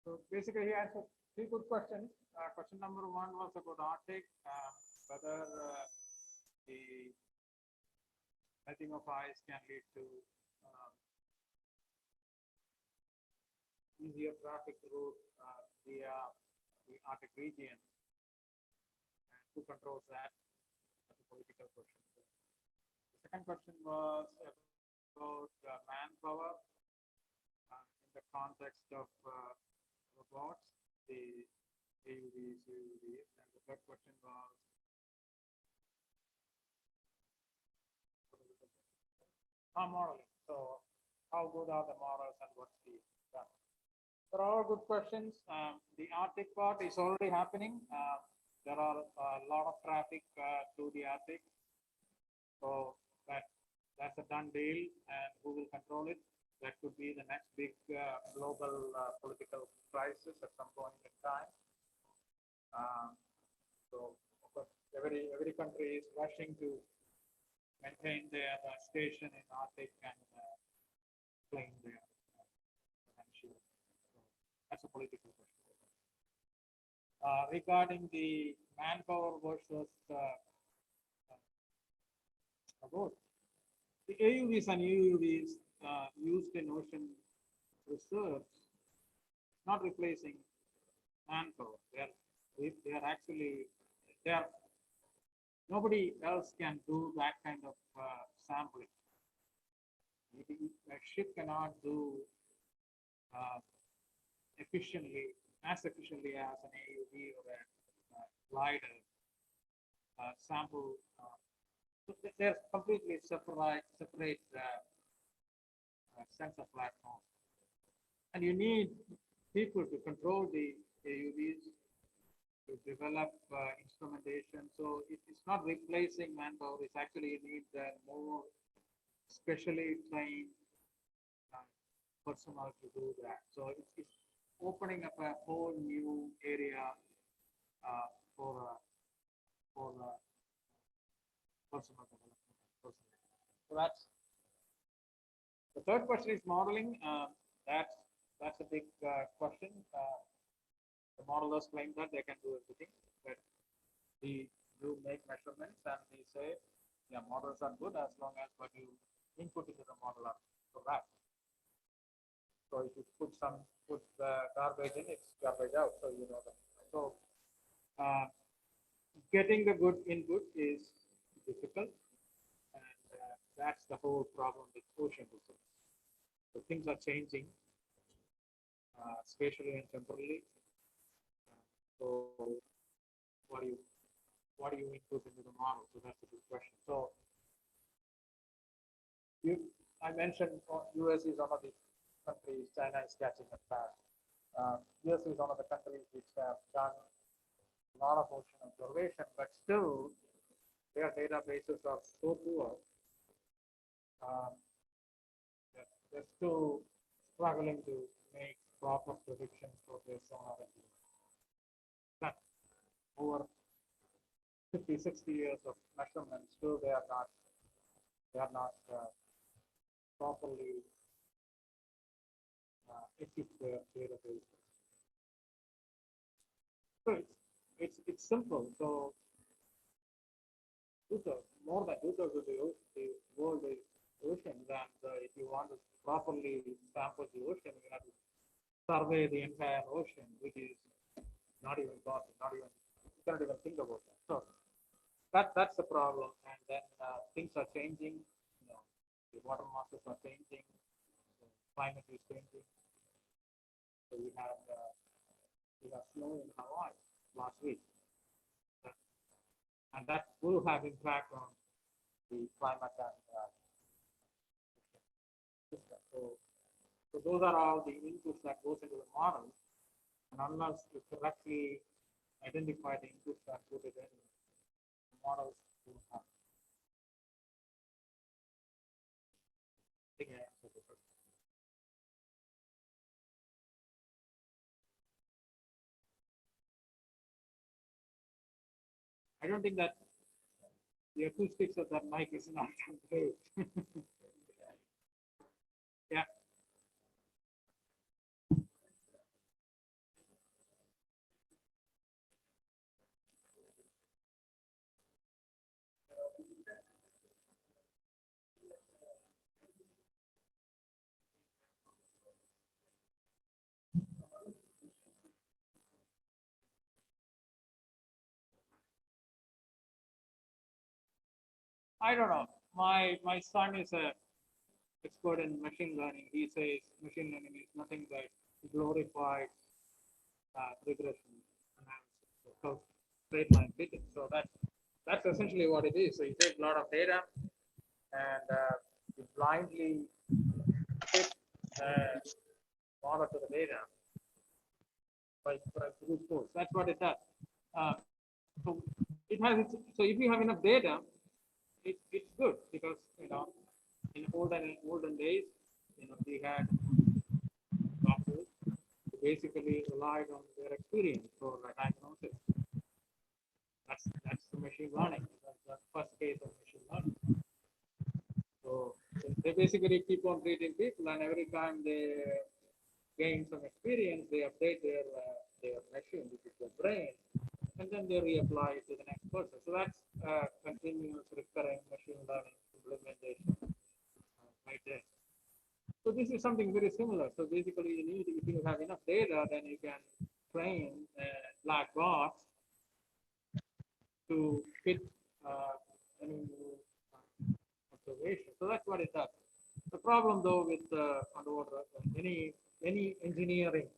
So basically, he asked three good questions. Question number one was about Arctic, whether the melting of ice can lead to easier traffic route via the Arctic region, and who controls that? That's a political question. The second question was about manpower in the context of robots, the AUVs, UUVs, and the third question was modeling. So, how good are the models and what's the done? They're all good questions. The Arctic part is already happening. There are a lot of traffic through the Arctic, so that's a done deal. And who will control it? That could be the next big global political crisis at some point in time. So of course, every country is rushing to maintain their station in Arctic and claim their potential. So that's a political question. Regarding the manpower versus both, the AUVs and UUVs used in ocean research, not replacing manpower. They are actually, nobody else can do that kind of sampling. A ship cannot do as efficiently as an AUV or a glider sample. So they're completely separate sensor platform. And you need people to control the AUVs, to develop instrumentation. So it's not replacing manpower. It's actually you need more specially trained personnel to do that. So it's opening up a whole new area for personal development. So that's the third question is modeling. That's a big question. The modelers claim that they can do everything, but we do make measurements and we say, yeah, models are good as long as what you input into the model are correct. So if you put garbage in, it's garbage out. So you know that. So getting the good input is difficult, and that's the whole problem with ocean research. So things are changing spatially and temporally. So what do you input into the model? So that's a good question. So I mentioned US is one of the countries, China is catching up fast. US is one of the countries which have done a lot of ocean observation, but still their databases are so poor. They're still struggling to make proper predictions for their sonar. Over 50, 60 years of measurements, still they are not properly equipped their database. So it's simple. So more than 2/3 of the world is ocean, and if you want to properly sample the ocean, you have to survey the entire ocean, which is not even possible. You cannot even think about that. So that's the problem. And then things are changing. You know, the water masses are changing. The climate is changing. So we have snow in Hawaii last week, and that will have impact on the climate and system. So those are all the inputs that goes into the model, and unless you correctly identify the inputs and put it in, the models will have. I think I answered the question. I don't think that the acoustics of that mic is not great. Yeah. I don't know. My son is a expert in machine learning. He says machine learning is nothing but glorified regression analysis, so straight line fitting. So that's essentially what it is. So you take a lot of data and you blindly fit model to the data by brute force. That's what it does. So it has its, so if you have enough data, it's good because in olden days, we had doctors who basically relied on their experience for diagnosis. That's the machine learning. That's the first case of machine learning. So they basically keep on treating people, and every time they gain some experience, they update their machine, which is their brain, and then they reapply it to the next person. So that's continuous recurring machine learning implementation right there. So this is something very similar. So basically, if you have enough data, then you can train a black box to fit any observation. So that's what it does. The problem, though, with underwater, any engineering,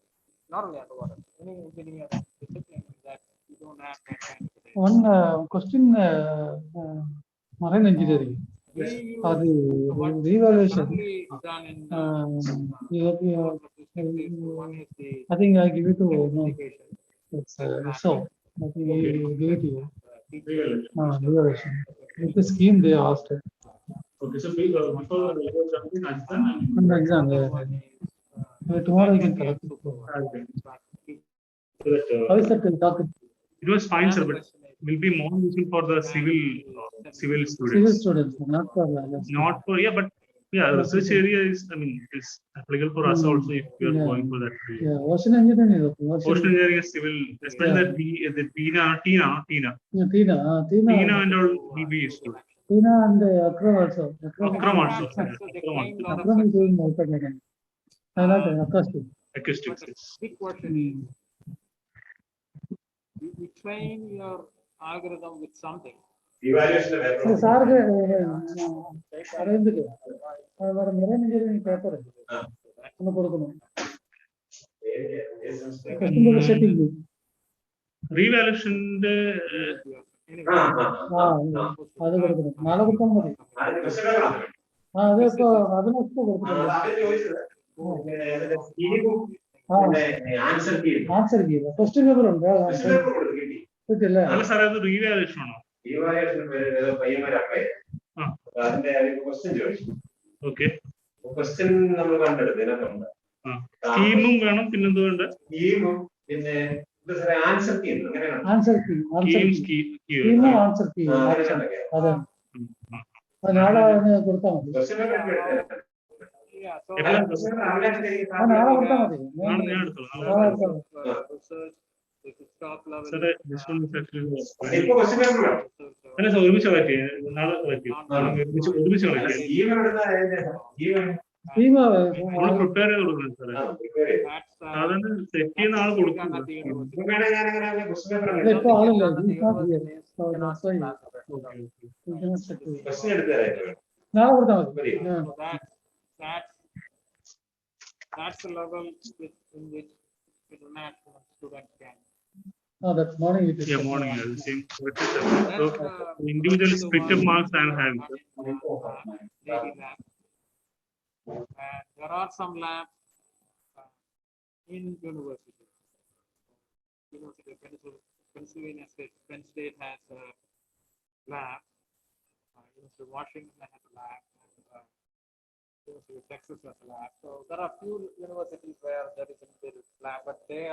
not only underwater, any engineering discipline is that you don't have that kind of data. One question, marine engineering. We use or the what evaluation. currently done in One is the I think I give it to no. acidification. It's so. I think I give it to you. Revelation. With the scheme they asked. Okay, so before the exam, An exam. Tomorrow you can collect it. How is that docket? it was fine, sir, but will be more useful for the civil Civil students. students, not for others. Not for, yeah, but yeah, research area is, I mean, it's applicable for us also if we are Yeah. going for that. Yeah, ocean engineering is okay. Ocean engineering is civil, especially the Tina Yeah, Tina and all will be useful. and Akram also. Akram also. Akram is doing multi-media. I like acoustic. Acoustics. Yes. Big question is, you train your algorithm with something. സാർക്ക് അറിയുന്നില്ല marine engineering paper ഒന്ന് കൊടുക്കണം setting Revaluation അത് കൊടുക്കണം നാളെ കൊടുത്താൽ മതി അതിപ്പോ അതിനൊക്കെ കൊടുത്തിട്ടുണ്ട് ആൻസർ ചെയ്യില്ല ക്വസ്റ്റ്യൻ പേപ്പർ ഉണ്ട് കിട്ടില്ലേ revaluation ആണോ? Okay. ക്വസ്റ്റ്യൻ നമ്മൾ കണ്ടെടുത്ത് ഇതിനകത്തുണ്ട് സ്കീമും വേണം, പിന്നെന്തോ ഉണ്ട് സ്കീമും പിന്നെ ആൻസർ കീ അങ്ങനെയാണ് ആൻസർ കീ ആൻസർ കീ അതെ നാളെ കൊടുത്താൽ മതി Yeah, so നാളെ കൊടുത്താൽ മതി ഇപ്പൊ ക്വസ്റ്റ്യൻ പേപ്പർ ഒരുമിച്ച് കളക്ട് ചെയ്യും, നാളെ കളക്ട് ചെയ്യും, ഒരുമിച്ച് കളക്ട് ചെയ്യും. പ്രിപ്പയർ ചെയ്ത് കൊടുക്കണം സാറേ, സാധാരണ സെറ്റ് ചെയ്യുന്ന ആൾ കൊടുക്കും. ഇപ്പൊ ആളില്ല നാളെ കൊടുത്താൽ മതി that's the level in which international students can. That's morning. Yeah, morning. Same. So individual split up marks I am having. Daily lab. There are some labs in university. University of Pennsylvania State, Penn State has a lab. University of Washington has a lab. University of Texas has a lab. So there are few universities where there is a lab, but they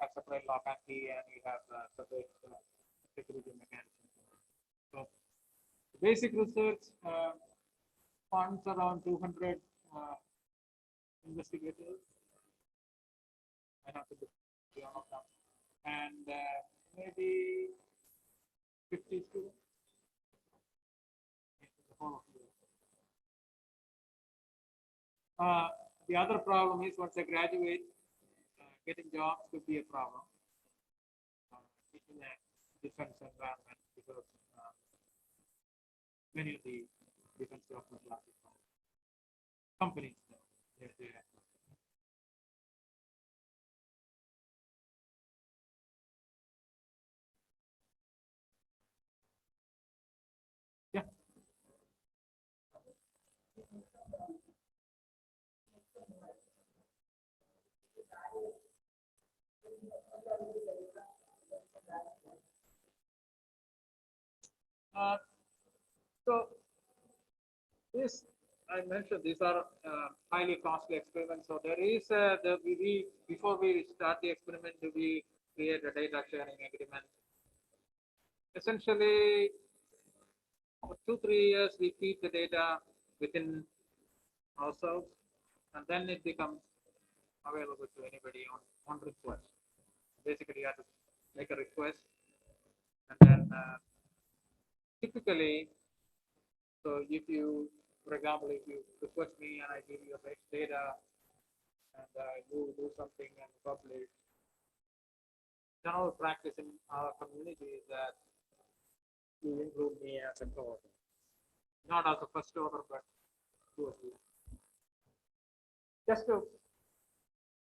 have separate lock and key, and we have separate security mechanism. So basic research funds around 200 investigators. I have to be one of them, and maybe 50 students. The whole of the the other problem is once they graduate, getting jobs could be a problem in a defense environment because many of the defense government companies. Yeah. So this I mentioned, these are highly costly experiments. So there is before we start the experiment, we create a data sharing agreement. Essentially, for 2-3 years, we keep the data within ourselves, and then it becomes available to anybody on request. Basically, you have to make a request, and then typically, so if you, for example, if you request me and I give you a data, and you do something and publish, general practice in our community is that you include me as a co-author, not as a first author, but two or three. Just to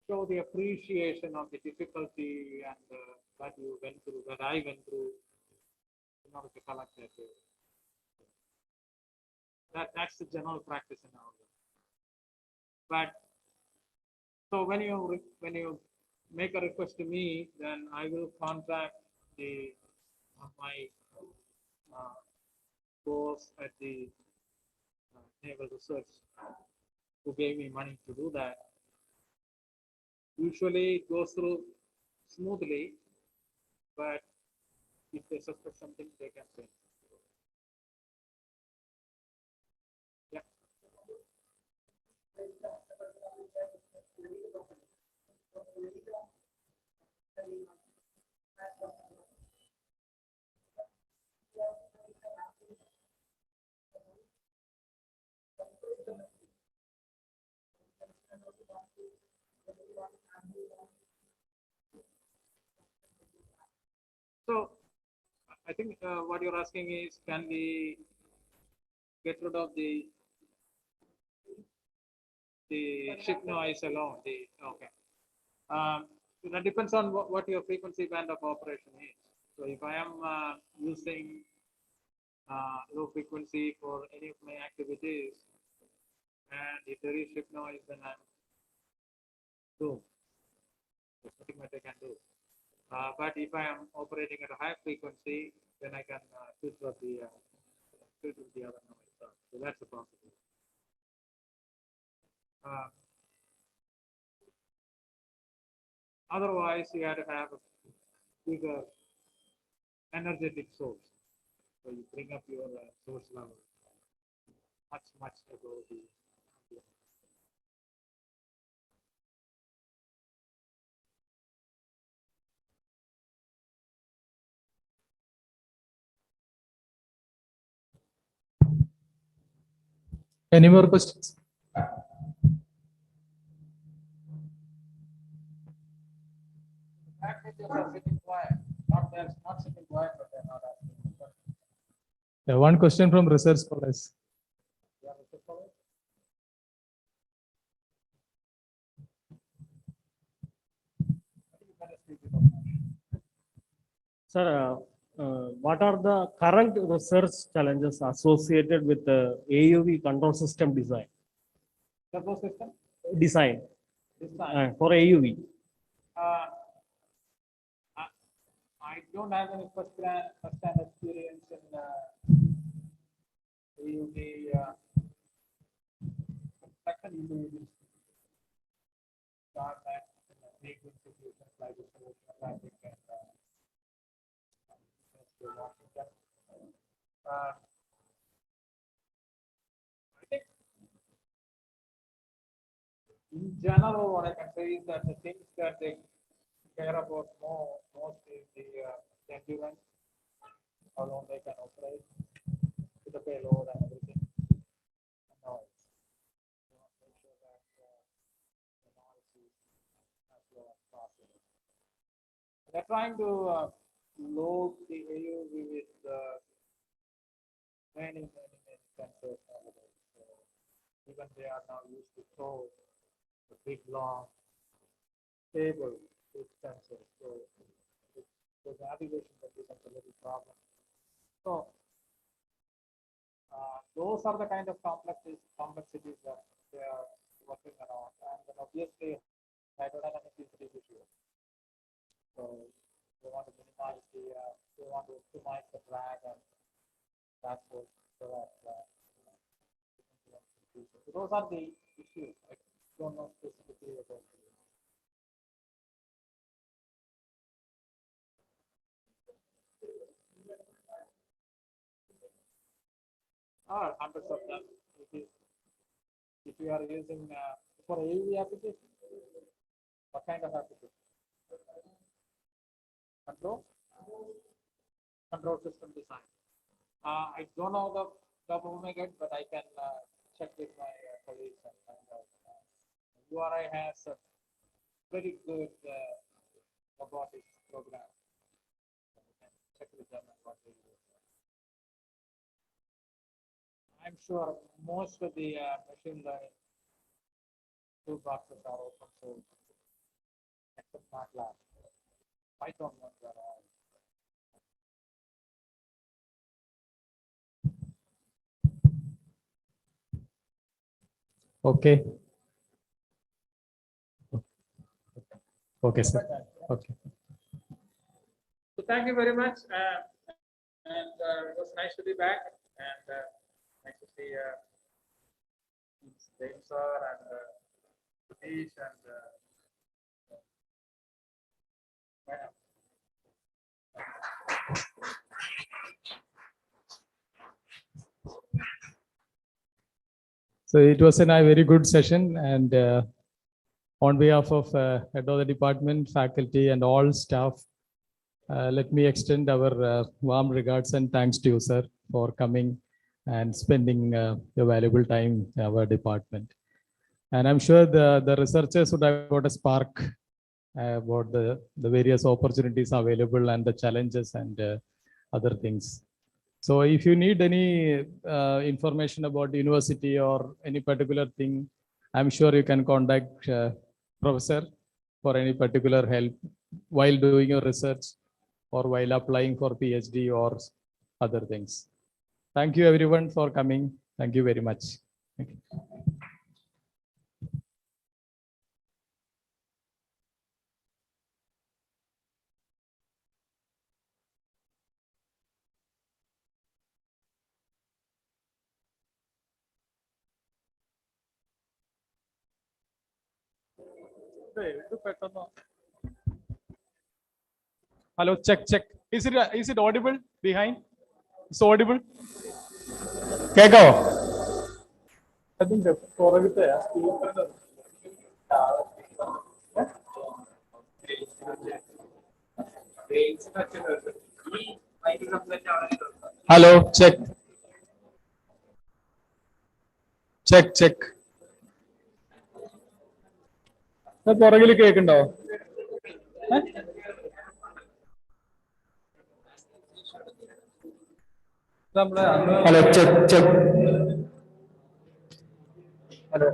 show the appreciation of the difficulty and that you went through, that I went through, in order to collect that data. That's the general practice in our work. But So when you make a request to me, then I will contact the my boss at the Naval Research who gave me money to do that. Usually it goes through smoothly, but if they suspect something, they can say. Yeah. So I think what you're asking is, can we get rid of the ship noise alone? Okay. So that depends on what your frequency band of operation is. So if I am using low frequency for any of my activities, and if there is ship noise, then I'm doomed. There's nothing much I can do. But if I am operating at a high frequency, then I can filter the other noise. So that's a possibility. Otherwise, you have to have a bigger energetic source. So you bring up your source level much above the ambient. Any more questions? Packages are sitting quiet. Not sitting quiet, but they're not asking questions. Yeah, one question from research scholars. Yeah, Mr. Paul? I think you better speak it up. Sir, what are the current research challenges associated with the AUV control system design? Turbo system? Design This time. for AUV. Uh, I don't have any first-hand experience in AUV construction. You start that in a big institutions like the Solution Atlantic and Washington. I think in general, what I can say is that the things that they care about most is the endurance, how long they can operate, with the payload and everything, and noise. You want to make sure that the noise is as low as possible. They're trying to load the AUV with many sensors nowadays. So even they are now used to throw the big long table with sensors. So the navigation that becomes a little problem. So those are the kind of complexities that they are working around. And then obviously hydrodynamics is the issue. So they want to minimize they want to optimize the drag and that force so that so those are the issues. I don't know specifically about it. Hundreds of them. If you are using for AUV application, what kind of application? Control system design. I don't know the omega, but I can check with my colleagues and find out. URI has a very good robotics program. So we can check with them and what they do. I'm sure most of the machine learning toolboxes are open source, except MATLAB. Python ones are all. Okay. Okay, sir. Okay. So thank you very much. And it was nice to be back, and nice to see James sir and Satish and yeah. So it was a very good session, and on behalf of head of the department, faculty, and all staff, let me extend our warm regards and thanks to you, sir, for coming and spending your valuable time in our department. And I'm sure the researchers would have got a spark about the various opportunities available and the challenges and other things. So if you need any information about the university or any particular thing, I'm sure you can contact professor for any particular help while doing your research or while applying for PhD or other things. Thank you everyone for coming. Thank you very much. Thank you. Hello, check. Is it audible behind? It's audible. Keko. I think the Hello, check. പുറകിൽ കേൾക്കുണ്ടോ? Hello check hello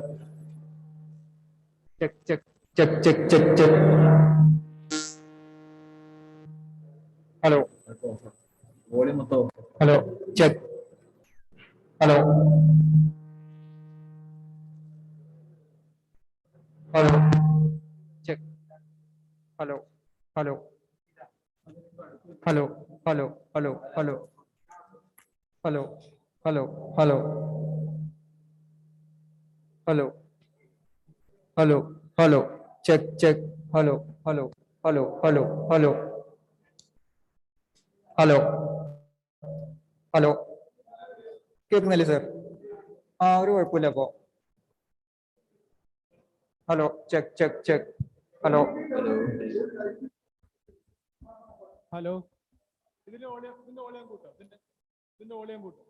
check hello hello check hello hello check hello hello hello hello hello hello hello hello hello hello hello hello check hello hello hello hello hello hello hello കേൾക്കുന്നില്ലേ sir? ഒരു കുഴപ്പമില്ല അപ്പോ. Hello check hello hello ഇതിന്റെ ഓളിയം കൂട്ടോ.